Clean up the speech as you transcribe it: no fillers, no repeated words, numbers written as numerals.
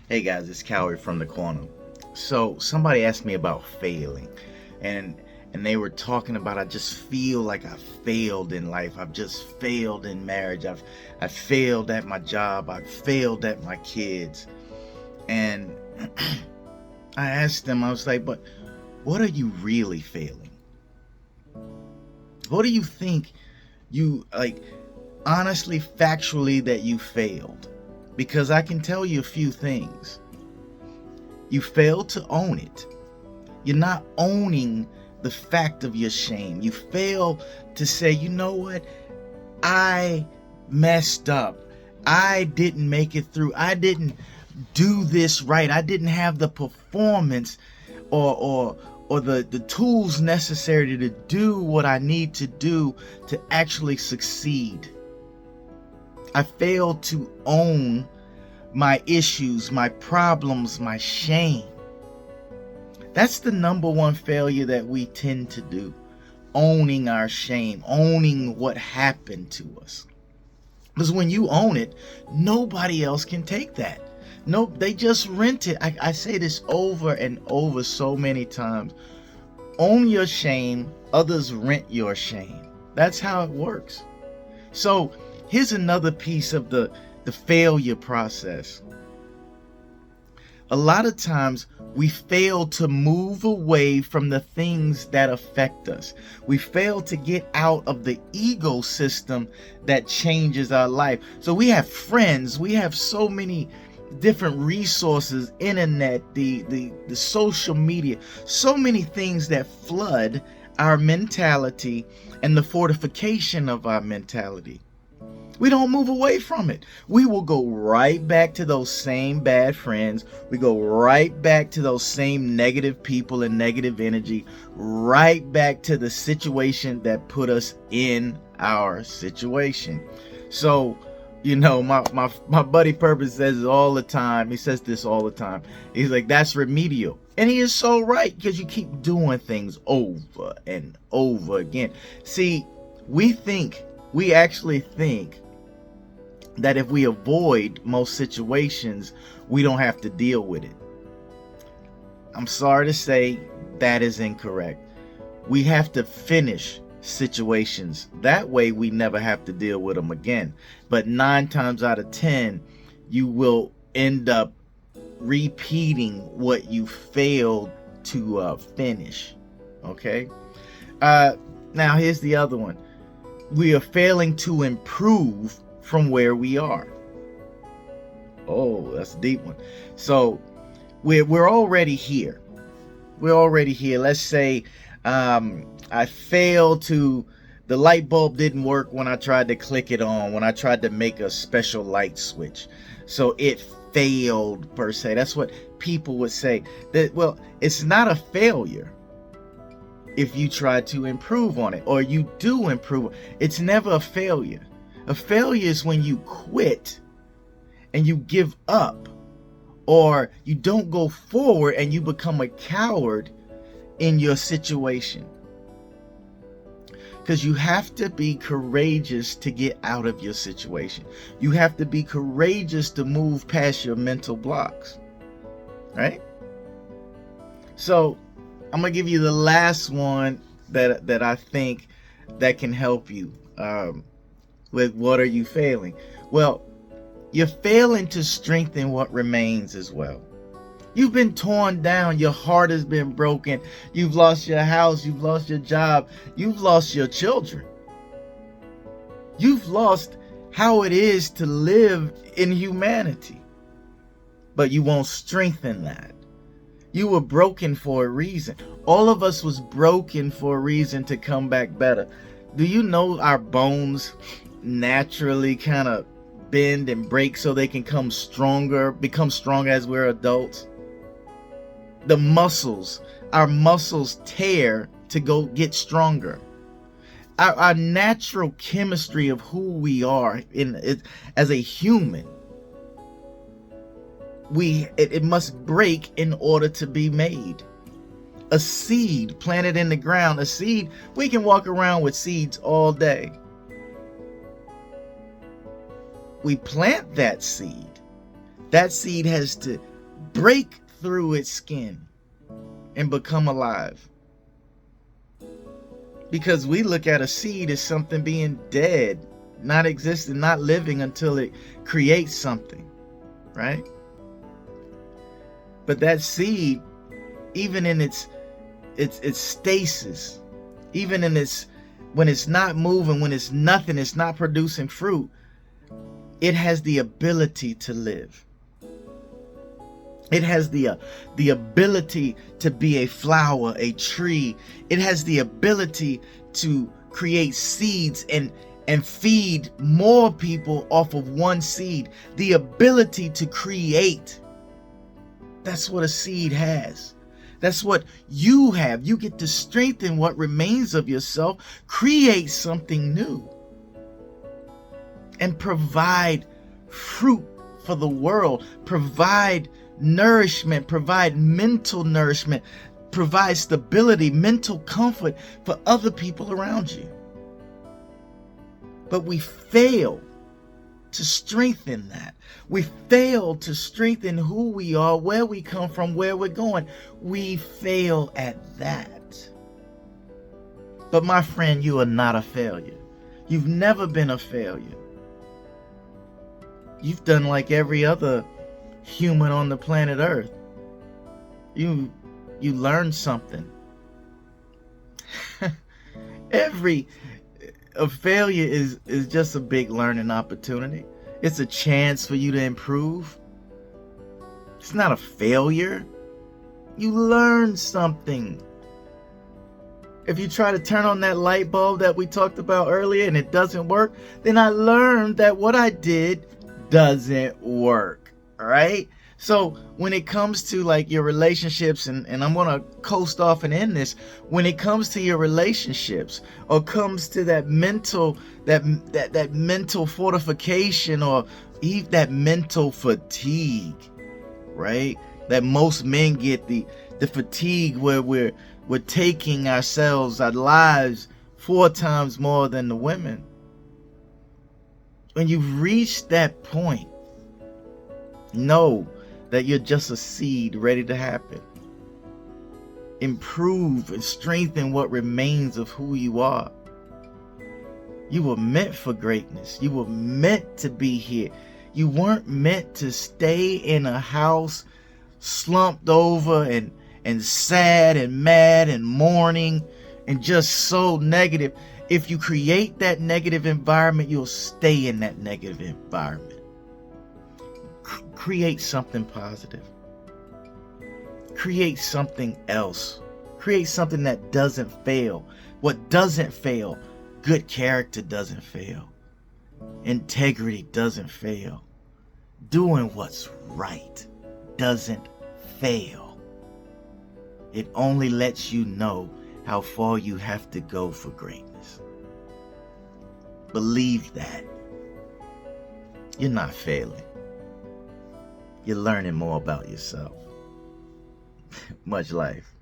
Hey guys, it's Kauri from the corner. So somebody asked me about failing, and they were talking about I just feel like I failed in life. I've just failed in marriage. I failed at my job. I failed at my kids. And I asked them, I was like, but what are you really failing? What do you think you like honestly, factually that you failed? Because I can tell you a few things. You failed to own it. You're not owning the fact of your shame. You fail to say, you know what? I messed up. I didn't make it through. I didn't do this right. I didn't have the performance or the tools necessary to do what I need to do to actually succeed. I failed to own my issues, my problems, my shame. That's the number one failure that we tend to do. Owning our shame, owning what happened to us. Because when you own it, nobody else can take that. No, they just rent it. I say this over and over so many times. Own your shame, others rent your shame. That's how it works. So here's another piece of the failure process. A lot of times we fail to move away from the things that affect us. We fail to get out of the ego system that changes our life. So we have friends, we have so many different resources, internet, the social media, so many things that flood our mentality and the fortification of our mentality. We don't move away from it. We will go right back to those same bad friends. We go right back to those same negative people and negative energy, right back to the situation that put us in our situation. So, my buddy Purpose says it all the time. He says this all the time. He's like, that's remedial. And he is so right, because you keep doing things over and over again. See, we actually think that if we avoid most situations, we don't have to deal with it. I'm sorry to say that is incorrect. We have to finish situations. That way we never have to deal with them again. But 9 times out of 10, you will end up repeating what you failed to finish. Okay? Now here's the other one. We are failing to improve from where we are. Oh, that's a deep one. So we're already here. We're already here. Let's say I failed to, the light bulb didn't work when I tried to click it on, when I tried to make a special light switch. So it failed per se. That's what people would say. That, well, it's not a failure if you try to improve on it, or you do improve. It's never a failure. A failure is when you quit and you give up, or you don't go forward and you become a coward in your situation. Because you have to be courageous to get out of your situation. You have to be courageous to move past your mental blocks. Right? So I'm going to give you the last one that I think that can help you with what are you failing. Well, you're failing to strengthen what remains as well. You've been torn down. Your heart has been broken. You've lost your house. You've lost your job. You've lost your children. You've lost how it is to live in humanity. But you won't strengthen that. You were broken for a reason. All of us was broken for a reason to come back better. Do you know our bones naturally kind of bend and break so they can become stronger as we're adults? The muscles, our muscles tear to go get stronger. Our natural chemistry of who we are as a human, it must break in order to be made. A seed planted in the ground, a seed, we can walk around with seeds all day. We plant that seed. That seed has to break through its skin and become alive. Because we look at a seed as something being dead, not existing, not living until it creates something, right? But that seed, even in its stasis, even in its, when it's not moving, when it's nothing, it's not producing fruit, it has the ability to live. It has the ability to be a flower, a tree. It has the ability to create seeds and feed more people off of one seed. The ability to create. That's what a seed has. That's what you have. You get to strengthen what remains of yourself, create something new, and provide fruit for the world, provide nourishment, provide mental nourishment, provide stability, mental comfort for other people around you. But we fail to strengthen that. We fail to strengthen who we are, where we come from, where we're going. We fail at that. But my friend, you are not a failure. You've never been a failure. You've done like every other human on the planet Earth. You learned something. A failure is just a big learning opportunity. It's a chance for you to improve. It's not a failure. You learned something. If you try to turn on that light bulb that we talked about earlier and it doesn't work, then I learned that what I did doesn't work. All right? So when it comes to like your relationships, and I'm going to coast off and end this, when it comes to your relationships or comes to that mental, that mental fortification, or even that mental fatigue, right? That most men get, the fatigue where we're taking ourselves, our lives 4 times more than the women. When you've reached that point, know that you're just a seed ready to happen. Improve and strengthen what remains of who you are. You were meant for greatness. You were meant to be here. You weren't meant to stay in a house slumped over and sad and mad and mourning and just so negative. If you create that negative environment, you'll stay in that negative environment. Create something positive. Create something else. Create something that doesn't fail. What doesn't fail? Good character doesn't fail. Integrity doesn't fail. Doing what's right doesn't fail. It only lets you know how far you have to go for greatness. Believe that. You're not failing. You're learning more about yourself. Much life.